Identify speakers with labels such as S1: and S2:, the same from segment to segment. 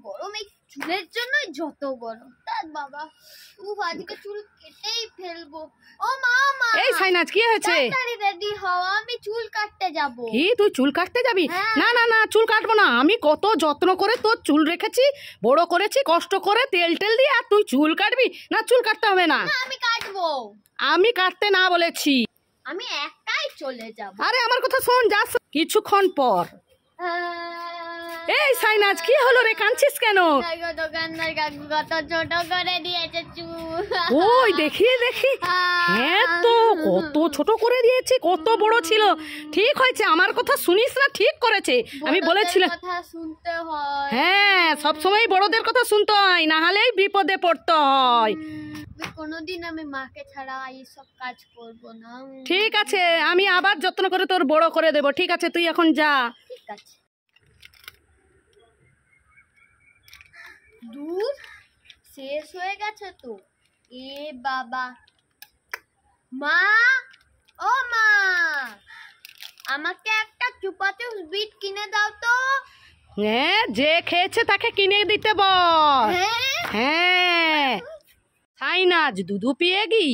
S1: গরম এই চুলের জন্যই যত গরম। তার বাবা আজকে চুল কেটেই ফেলবো। ও মা মা,
S2: এই সাইনাজ কি হয়েছে?
S1: তাড়াতাড়ি রেডি হও, আমি চুল কাটতে যাব।
S2: কি তুই চুল কাটতে যাবি? না না না, চুল কাটবো না। আমি কত যত্ন করে তোর চুল রেখেছি, বড় করেছি কষ্ট করে, তেল টেল দিয়ে, আর তুই চুল কাটবি না? চুল কাটতে হবে না।
S1: আমি কাটবো।
S2: আমি কাটতে না বলেছি।
S1: আমি একাই চলে যাব।
S2: আরে আমার কথা শোন, যা কিছুক্ষণ পর। এই সাইনাজ কি হলো রে, কাঁদছিস কেন?
S1: দোকানদার কাকু কত ছোট করে দিয়েছে চুল।
S2: ওই দেখি দেখি, হ্যাঁ তো কত ছোট করে দিয়েছি, কত বড় ছিল। ঠিক হয়েছে, আমার কথা শুনিস না, ঠিক করেছে। আমি বলেছিলাম
S1: কথা শুনতে হয়।
S2: হ্যাঁ, সব সময় বড়দের কথা শুনতে হয়, না হলেই বিপদে পড়তে হয়।
S1: কোনোদিন আমি মাকে ছাড়া এইসব কাজ করব না।
S2: ঠিক আছে, আমি আবার যত্ন করে তোর বড় করে দেব। ঠিক আছে, তুই এখন যা।
S1: ঠিক আছে। দুধ শেষ হয়ে গেছে তো। এ বাবা, মা, ও মা, আমাকে একটা চুপাচুপ বিট কিনে দাও তো।
S2: হ্যাঁ, যে খেয়েছে তাকে কিনে দিতে বল। হ্যাঁ साइनाज दूध पिएगी?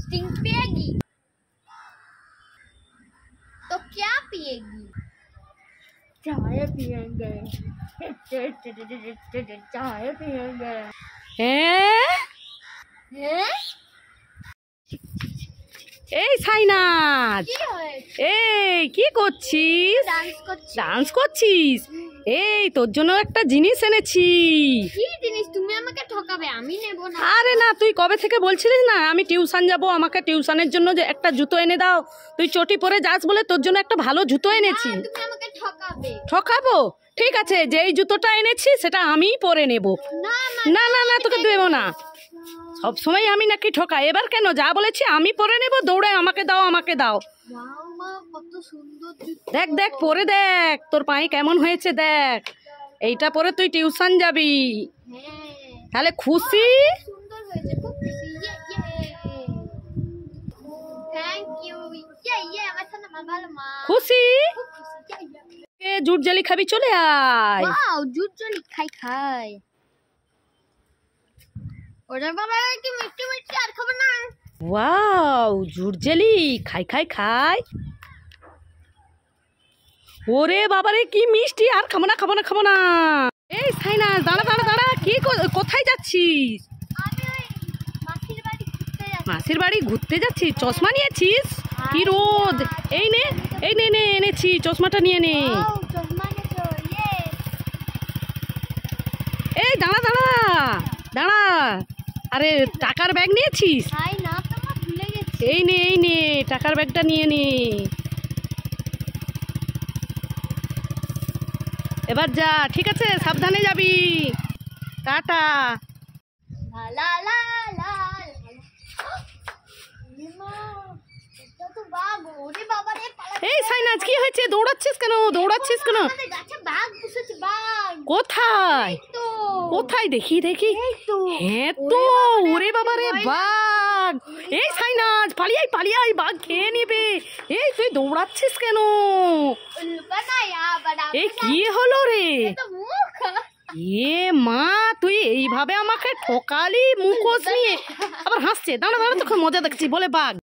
S1: स्टिंग पिएगी तो क्या पिएगी? चाय पिएंगे। चाय पिएंगे।
S2: এই সাইনাজ, এই কি করছিস? ডান্স করছিস? এই তোর জন্য একটা জিনিস এনেছি।
S1: কি জিনিস? তুমি আমাকে ঠকাবে, আমি নেব না।
S2: আরে না, তুই কবে থেকে বলছিলিস না আমি টিউশন যাব, আমাকে টিউশনের জন্য যে একটা জুতো এনে দাও, তুই চটি পরে যাস বলে তোর জন্য একটা ভালো জুতো এনেছি।
S1: তুমি আমাকে ঠকাবে।
S2: ঠকাবো? ঠিক আছে, যেই জুতোটা এনেছি সেটা আমিই পরে নেব। না না না, তোকে দেবো না। সব সময় আমি নাকি ঠকাই, এবার কেন? যা বলেছি আমি পরে নেব, দৌড়ে আমাকে দাও আমাকে দাও। দেখ দেখ পরে দেখ, তোর পায়ে কেমন হয়েছে দেখ। এইটা পরে তুই টিউশন যাবি, তাহলে খুশি? খুশি? জুট জালি খাবি? চলে আয়।
S1: জুট জালি খাই খাই। ওরে বাবা, কি মিষ্টি মিষ্টি, আর খাবো না।
S2: ওয়াও, জুট জেলি খাই খাই খাই। ওরে বাবারে কি মিষ্টি, আর খাবো না খাবো না খাবো না। এই সাইনাজ, দাঁড়া দাঁড়া দাঁড়া, কি কোথায় যাচ্ছিস?
S1: আমি ওই মাসির বাড়ি ঘুরতে যাচ্ছি।
S2: মাসির বাড়ি ঘুরতে যাচ্ছিস? চশমা নিয়েছিস? কি রোদ! এই নে এই নে নে, এনেছি, চশমাটা নিয়ে নে। এই দাঁড়া দাঁড়া দাঁড়া, আরে টাকার ব্যাগ নিয়েছিস? এই নে এই নে, টাকার ব্যাগটা নিয়ে নে। এবার যা, ঠিক আছে? সাবধানে যাবি। টাটা। এই সাইনাজ কি হয়েছে? দৌড়াচ্ছিস কেন? দৌড়াচ্ছিস কেন? কোথায় কোথায়? দেখি দেখি। হ্যাঁ তো, ওরে বাবা রে, বাঘ! এই সাইনাজ, পালিয়ে পালিয়ে, বাঘ খেয়ে নেবে। এই তুই দৌড়াচ্ছিস কেন? এই কি হলো রে? এ মা, তুই এইভাবে আমাকে ঠকালি মুখোশ নিয়ে, আবার হাসছে। দাঁড়া দাঁড়া, তোকে মজা দেখছি বলে বাঘ।